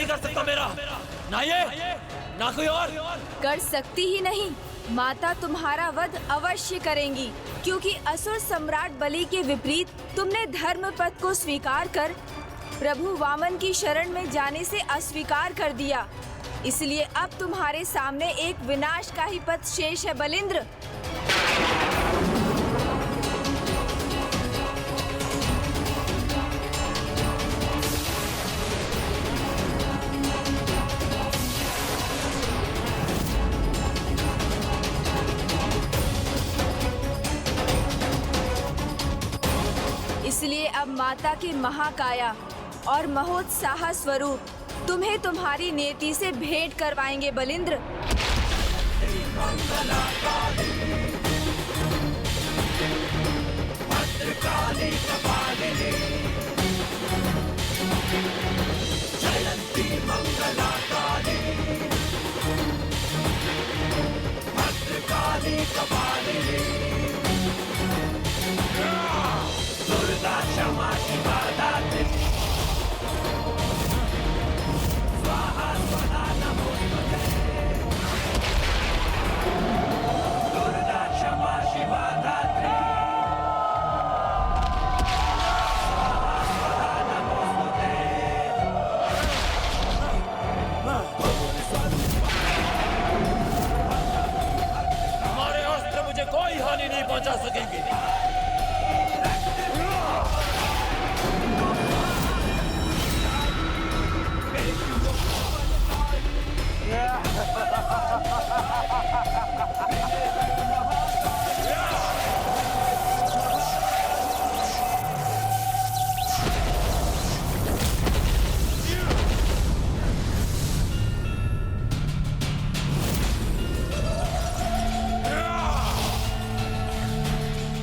नहीं कर सकता मेरा, ना ये ना कोई और। कर सकती ही नहीं, माता तुम्हारा वध अवश्य करेंगी, क्योंकि असुर सम्राट बलि के विपरीत तुमने धर्म पथ को स्वीकार कर प्रभु वामन की शरण में जाने से अस्वीकार कर दिया। इसलिए अब तुम्हारे सामने एक विनाश का ही पथ शेष है बलिंद्र। इसलिए अब माता के महाकाया और महोत्साह स्वरूप तुम्हें तुम्हारी नेति से भेंट करवाएंगे बलिंद्र। भद्रकाली कपालिनी, जयंती मंगलाकाली, भद्रकाली कपालिनी, दुर्गा क्षमा शिवा दात्री, स्वाहा स्वधा नमोस्तुते, दुर्गा क्षमा शिवा दात्री, स्वाहा स्वधा नमोस्तुते। हमारे अस्त्र मुझे कोई हानि नहीं पहुंचा सकेंगे।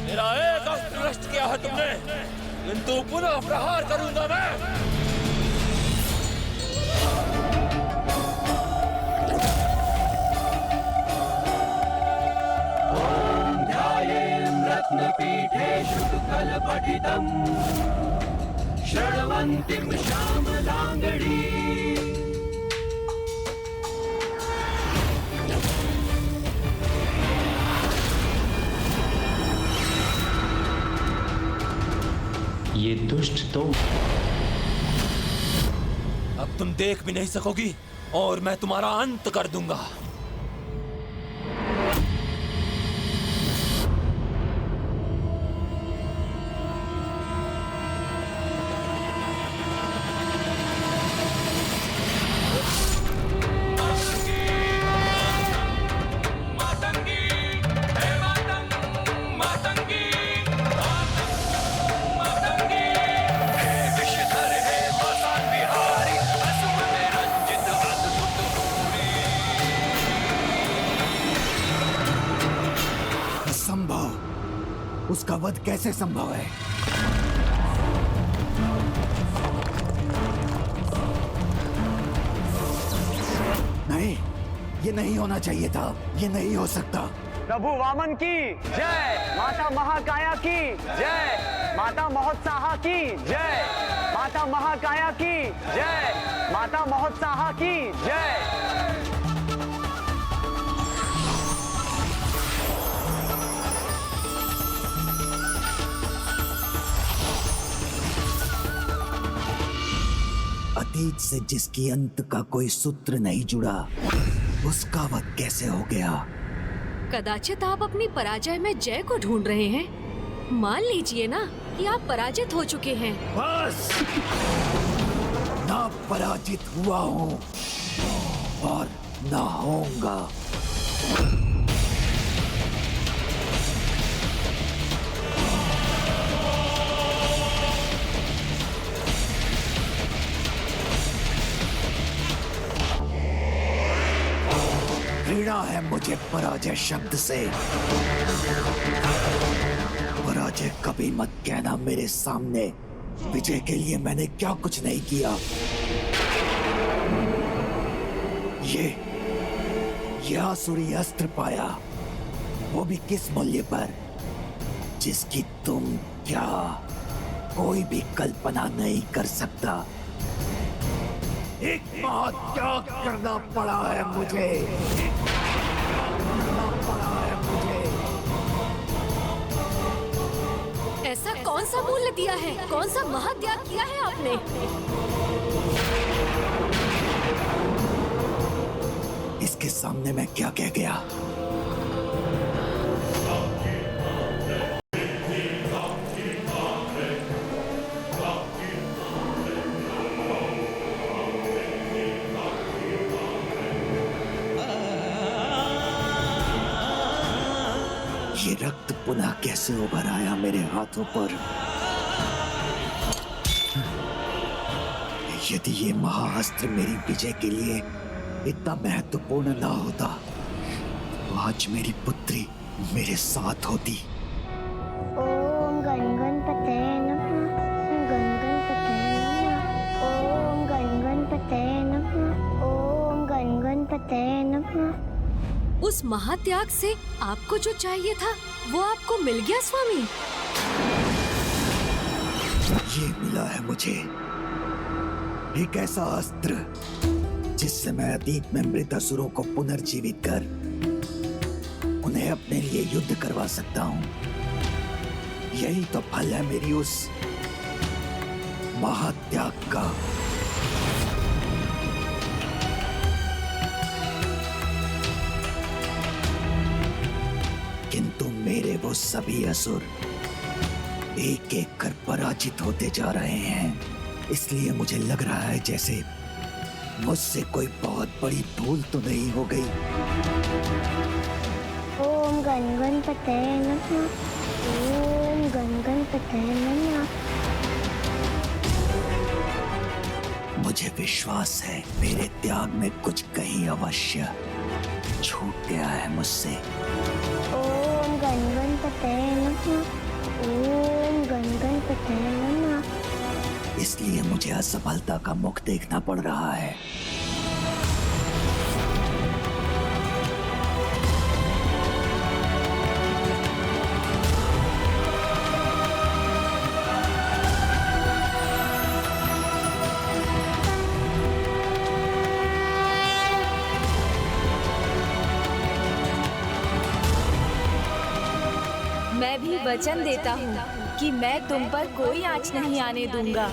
मेरा एक अस्त्र नष्ट किया है तुमने, किंतु पुनः प्रहार करूंगा मैं। रत्नपीठे शुकलपठितम् शृण्वन्तीं श्यामलाङ्गड़ी। ये दुष्ट तो अब तुम देख भी नहीं सकोगी और मैं तुम्हारा अंत कर दूंगा। उसका वध कैसे संभव है? नहीं, ये नहीं होना चाहिए था, ये नहीं हो सकता। प्रभु वामन की जय, माता महाकाया की जय, माता महोत्साह की जय, माता महाकाया की जय, माता महोत्साह की जय। अतीत से जिसकी अंत का कोई सूत्र नहीं जुड़ा, उसका वध कैसे हो गया? कदाचित आप अपनी पराजय में जय को ढूंढ रहे हैं। मान लीजिए ना कि आप पराजित हो चुके हैं। बस, ना पराजित हुआ हूँ और ना होऊंगा। घृणा है मुझे पराजय शब्द से। पराजय कभी मत कहना मेरे सामने। विजय के लिए मैंने क्या कुछ नहीं किया। ये आसुरी अस्त्र पाया, वो भी किस मूल्य पर, जिसकी तुम क्या कोई भी कल्पना नहीं कर सकता। एक महात्याग करना पड़ा है मुझे, करना पड़ा है मुझे। ऐसा कौन सा मूल्य दिया है, कौन सा महात्याग किया है आपने? इसके सामने मैं क्या कह गया? ये रक्त पुनः कैसे उभर आया मेरे हाथों पर? यदि ये महाअस्त्र मेरी विजय के लिए इतना महत्वपूर्ण ना होता तो आज मेरी पुत्री मेरे साथ होती। ओम गण गणपते नमः, गण गणपते नमः। ओम गण गणपते नमः, ओम गण गणपते नमः। उस महात्याग से आपको जो चाहिए था वो आपको मिल गया स्वामी। ये मिला है मुझे एक ऐसा अस्त्र जिससे मैं अतीत में मृत असुरों को पुनर्जीवित कर उन्हें अपने लिए युद्ध करवा सकता हूँ। यही तो फल है मेरी उस महात्याग का। किंतु मेरे वो सभी असुर एक एक कर पराजित होते जा रहे हैं, इसलिए मुझे लग रहा है जैसे मुझसे कोई बहुत बड़ी भूल तो नहीं हो गई। ओम गण गणपते नमः, ओम गण गणपते नमः। मुझे विश्वास है मेरे त्याग में कुछ कहीं अवश्य छूट गया है मुझसे। ओम गण गणपते नमः, ओम गण गणपते नमः। इसलिए मुझे असफलता का मुख देखना पड़ रहा है। मैं भी वचन देता हूँ कि मैं तुम पर कोई आँच नहीं आने दूंगा।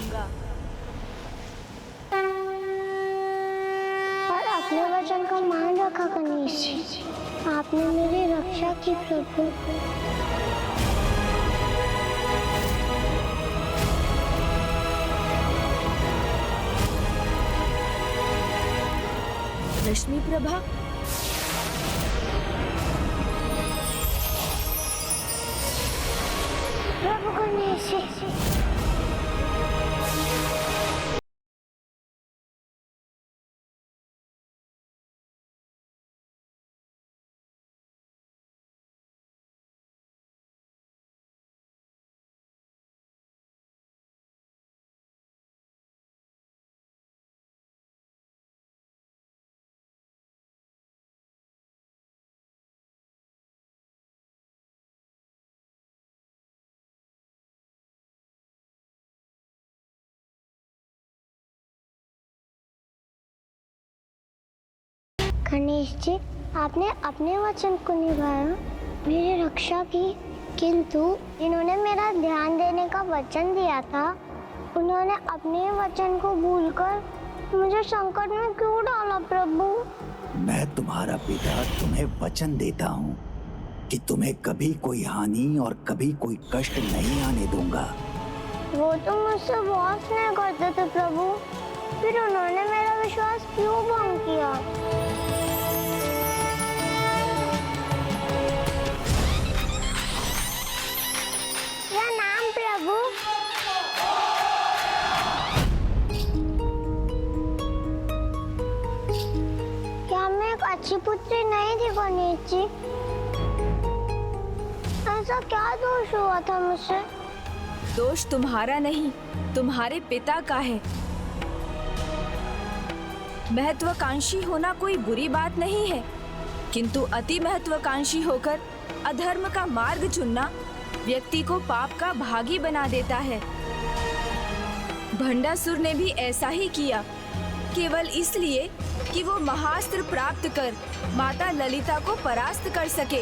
और अपने वचन का मान रखा गणेश जी, आपने मेरी रक्षा की प्रभु। रश्मि प्रभा, प्रभु गणेश जी। गणेश जी, आपने अपने वचन को निभाया, मेरी रक्षा की, किंतु इन्होंने मेरा ध्यान देने का वचन दिया था, उन्होंने अपने वचन को भूलकर मुझे संकट में क्यों डाला प्रभु? मैं तुम्हारा पिता तुम्हें वचन देता हूँ कि तुम्हें कभी कोई हानि और कभी कोई कष्ट नहीं आने दूंगा। वो तो मुझसे बहुत स्नेह करते थे प्रभु, फिर उन्होंने मेरा विश्वास क्यों भंग किया? प्रणाम प्रभु। क्या मैं एक अच्छी पुत्री नहीं थी गणेश जी? ऐसा क्या दोष हुआ था मुझसे? दोष तुम्हारा नहीं, तुम्हारे पिता का है। महत्वाकांक्षी होना कोई बुरी बात नहीं है, किंतु अति महत्वाकांक्षी होकर अधर्म का मार्ग चुनना व्यक्ति को पाप का भागी बना देता है। भंडासुर ने भी ऐसा ही किया केवल इसलिए कि वो महास्त्र प्राप्त कर माता ललिता को परास्त कर सके।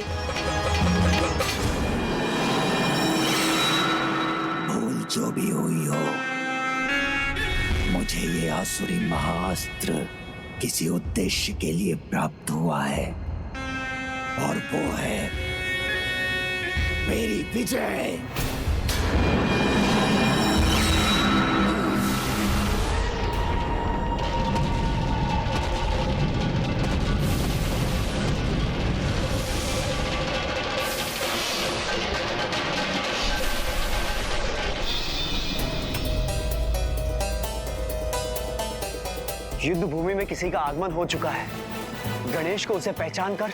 भूल जो भी हुई हो, मुझे ये आसुरी महाअस्त्र किसी उद्देश्य के लिए प्राप्त हुआ है, और वो है मेरी विजय। युद्ध भूमि में किसी का आगमन हो चुका है। गणेश को उसे पहचान कर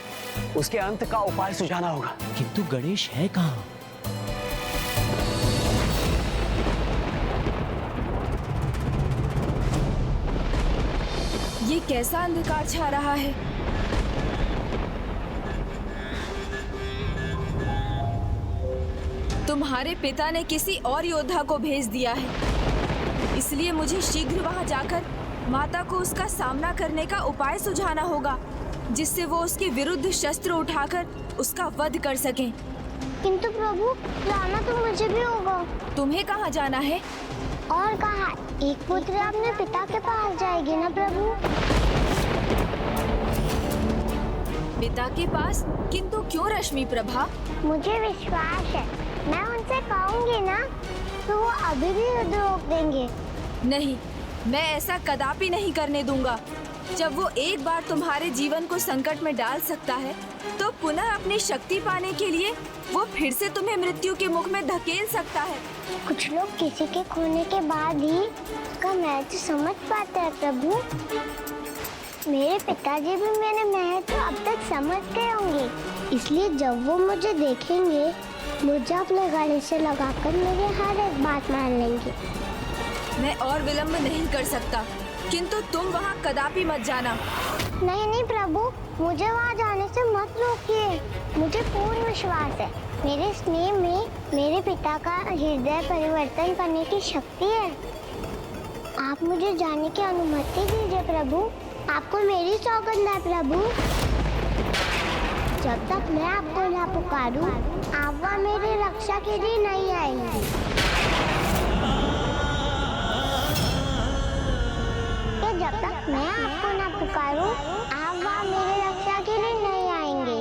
उसके अंत का उपाय सुझाना होगा। किंतु गणेश है कहाँ? ये कैसा अंधकार छा रहा है? तुम्हारे पिता ने किसी और योद्धा को भेज दिया है, इसलिए मुझे शीघ्र वहां जाकर माता को उसका सामना करने का उपाय सुझाना होगा, जिससे वो उसके विरुद्ध शस्त्र उठाकर उसका वध कर सकें। किंतु प्रभु, जाना तो मुझे भी होगा। तुम्हें कहाँ जाना है? और कहा, एक पुत्री अपने पिता के पास जाएगी ना प्रभु? पिता के पास? किंतु क्यों रश्मि प्रभा? मुझे विश्वास है, मैं उनसे कहूँगी ना तो वो अभी भी युद्ध रोक देंगे। नहीं, मैं ऐसा कदापि नहीं करने दूंगा। जब वो एक बार तुम्हारे जीवन को संकट में डाल सकता है, तो पुनः अपनी शक्ति पाने के लिए वो फिर से तुम्हें मृत्यु के मुख में धकेल सकता है। कुछ लोग किसी के खोने के बाद ही उसका महत्व समझ पाते हैं प्रभु। मेरे पिताजी भी मेरे महत्व अब तक समझ गए होंगे, इसलिए जब वो मुझे देखेंगे, मुझे अपने गले से लगाकर मेरी हर एक बात मान लेंगे। मैं और विलंब नहीं कर सकता, किंतु तुम वहाँ कदापि मत जाना। नहीं नहीं प्रभु, मुझे वहाँ जाने से मत रोकिए। मुझे पूर्ण विश्वास है, मेरे स्नेह में मेरे पिता का हृदय परिवर्तन करने की शक्ति है। आप मुझे जाने की अनुमति दीजिए प्रभु। आपको मेरी सौगंध है प्रभु। जब तक मैं आपको ना पुकारूं, आप वहाँ मेरी रक्षा के लिए नहीं आएंगे। जब तक मैं आपको ना पुकारूं, आप वहाँ मेरी रक्षा के लिए नहीं आएंगे।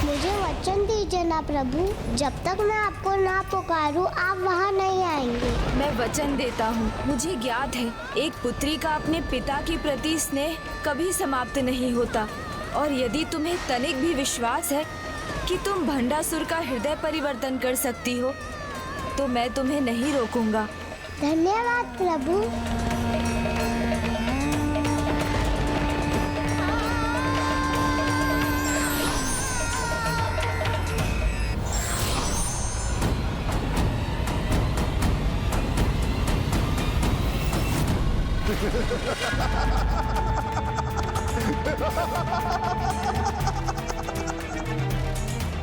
मुझे वचन दीजिए ना प्रभु, जब तक मैं आपको ना पुकारूं, आप वहाँ नहीं आएंगे। मैं वचन देता हूँ। मुझे ज्ञात है, एक पुत्री का अपने पिता के प्रति स्नेह कभी समाप्त नहीं होता, और यदि तुम्हें तनिक भी विश्वास है कि तुम भंडासुर का हृदय परिवर्तन कर सकती हो, तो मैं तुम्हें नहीं रोकूंगा। धन्यवाद प्रभु।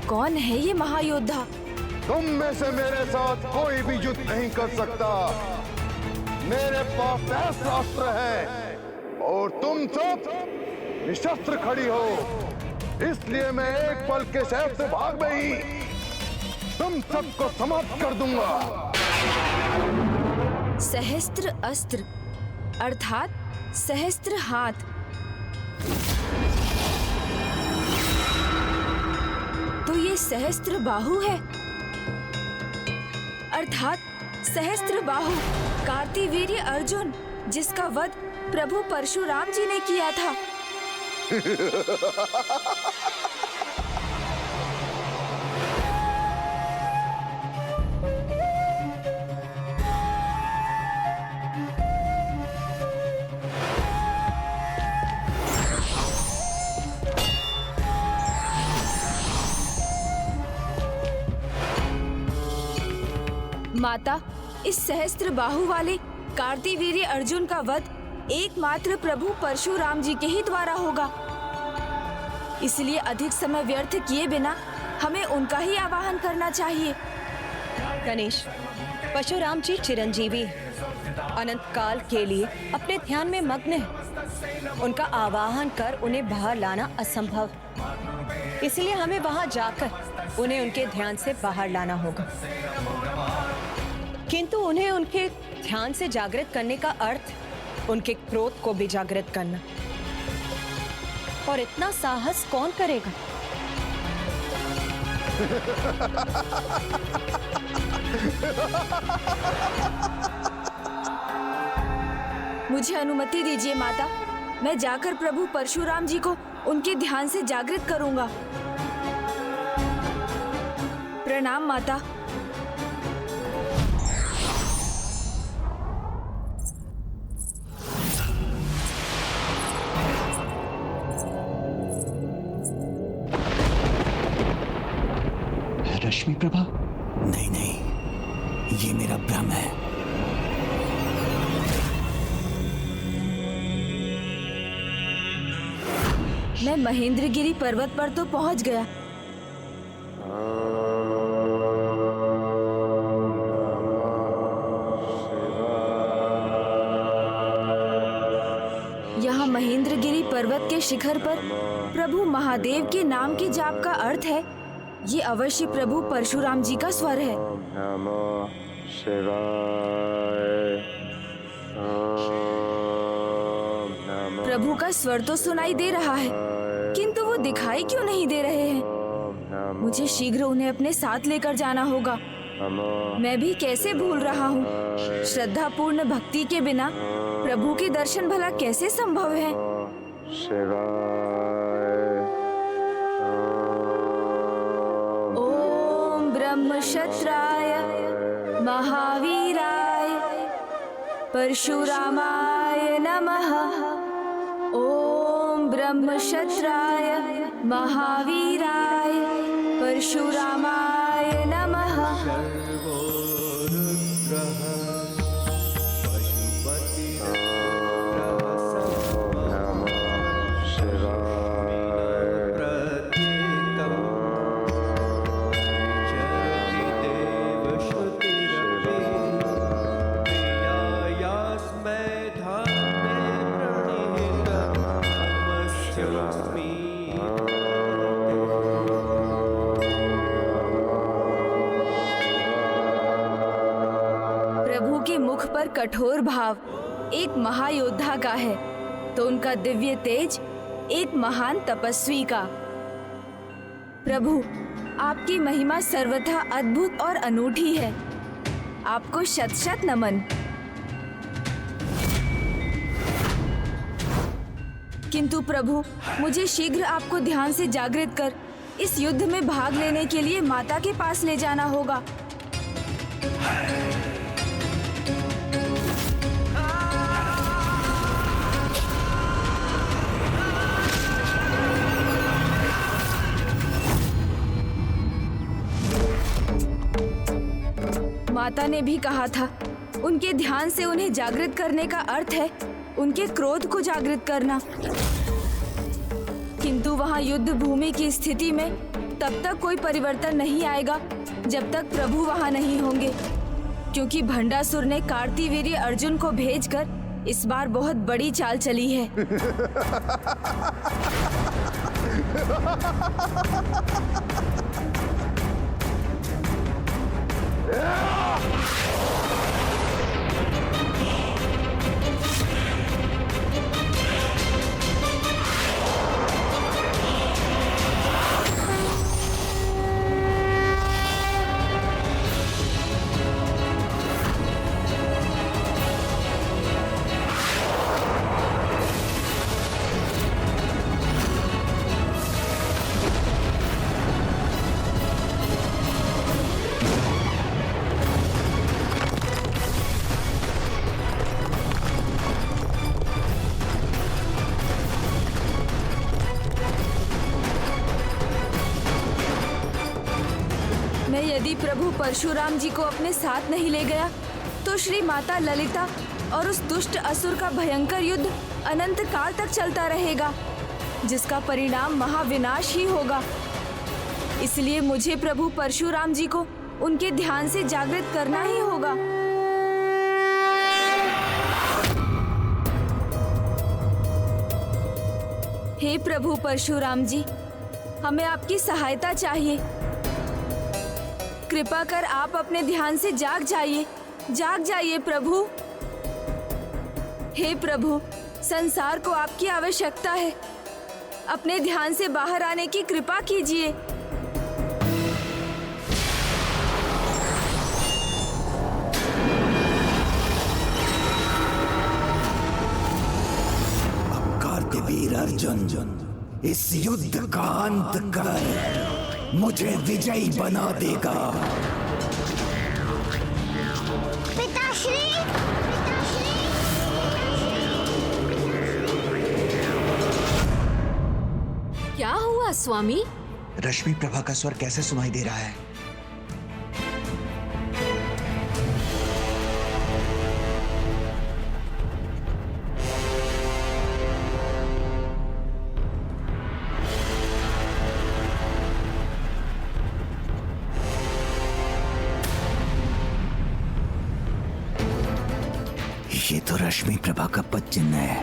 कौन है ये महायोद्धा? तुम में से मेरे साथ कोई भी युद्ध नहीं कर सकता। मेरे पास सहस्त्र अस्त्र है और तुम सब निशस्त्र खड़ी हो, इसलिए मैं एक पल के सहस्त्र भाग में ही तुम सबको समाप्त कर दूंगा। सहस्त्र अस्त्र अर्थात सहस्त्र हाथ। तो ये सहस्त्र बाहु है, अर्थात सहस्त्र बाहु कार्तिवीर्य अर्जुन, जिसका वध प्रभु परशुराम जी ने किया था। माता, इस सहस्त्र बाहु वाले कार्तिवीर्य अर्जुन का वध एकमात्र प्रभु परशुराम जी के ही द्वारा होगा। इसलिए अधिक समय व्यर्थ किए बिना हमें उनका ही आवाहन करना चाहिए। गणेश, परशुराम जी चिरंजीवी अनंत काल के लिए अपने ध्यान में मग्न है। उनका आवाहन कर उन्हें बाहर लाना असंभव, इसलिए हमें वहां जाकर उन्हें उनके ध्यान से बाहर लाना होगा। किंतु उन्हें उनके ध्यान से जागृत करने का अर्थ उनके क्रोध को भी जागृत करना, और इतना साहस कौन करेगा? मुझे अनुमति दीजिए माता, मैं जाकर प्रभु परशुराम जी को उनके ध्यान से जागृत करूंगा। प्रणाम माता। रश्मि प्रभा? नहीं नहीं, ये मेरा भ्रम है। मैं महेंद्रगिरी पर्वत पर तो पहुंच गया, यहाँ महेंद्रगिरी पर्वत के शिखर पर प्रभु महादेव के नाम के जाप का अर्थ है ये अवश्य प्रभु परशुराम जी का स्वर है। प्रभु का स्वर तो सुनाई दे रहा है, किंतु वो दिखाई क्यों नहीं दे रहे हैं? मुझे शीघ्र उन्हें अपने साथ लेकर जाना होगा। मैं भी कैसे भूल रहा हूँ, श्रद्धा पूर्ण भक्ति के बिना प्रभु के दर्शन भला कैसे संभव है? ओम ब्रह्मक्षत्राय महावीराय परशुरामाय नमः। ओम ब्रह्मक्षत्राय महावीराय परशुरामाय नमः। प्रभु के मुख पर कठोर भाव एक महायोद्धा का है, तो उनका दिव्य तेज एक महान तपस्वी का। प्रभु, आपकी महिमा सर्वथा अद्भुत और अनूठी है। आपको शत शत नमन। किंतु प्रभु, मुझे शीघ्र आपको ध्यान से जागृत कर इस युद्ध में भाग लेने के लिए माता के पास ले जाना होगा। माता ने भी कहा था, उनके ध्यान से उन्हें जागृत करने का अर्थ है उनके क्रोध को जागृत करना। किंतु वहां युद्ध भूमि की स्थिति में तब तक कोई परिवर्तन नहीं आएगा जब तक प्रभु वहां नहीं होंगे, क्योंकि भंडासुर ने कार्तिवीर्य अर्जुन को भेजकर इस बार बहुत बड़ी चाल चली है। मैं यदि प्रभु परशुराम जी को अपने साथ नहीं ले गया तो श्री माता ललिता और उस दुष्ट असुर का भयंकर युद्ध अनंत काल तक चलता रहेगा, जिसका परिणाम महाविनाश ही होगा। इसलिए मुझे प्रभु परशुराम जी को उनके ध्यान से जागृत करना ही होगा। हे प्रभु परशुराम जी, हमें आपकी सहायता चाहिए। कृपा कर आप अपने ध्यान से जाग जाइए प्रभु। हे प्रभु, संसार को आपकी आवश्यकता है। अपने ध्यान से बाहर आने की कृपा कीजिए। अब कार्तवीर अर्जुन इस युद्ध का अंत कर मुझे विजयी बना देगा। पिताश्री, क्या हुआ स्वामी? रश्मि प्रभा का स्वर कैसे सुनाई दे रहा है? ये तो रश्मि प्रभा का पद चिन्ह है।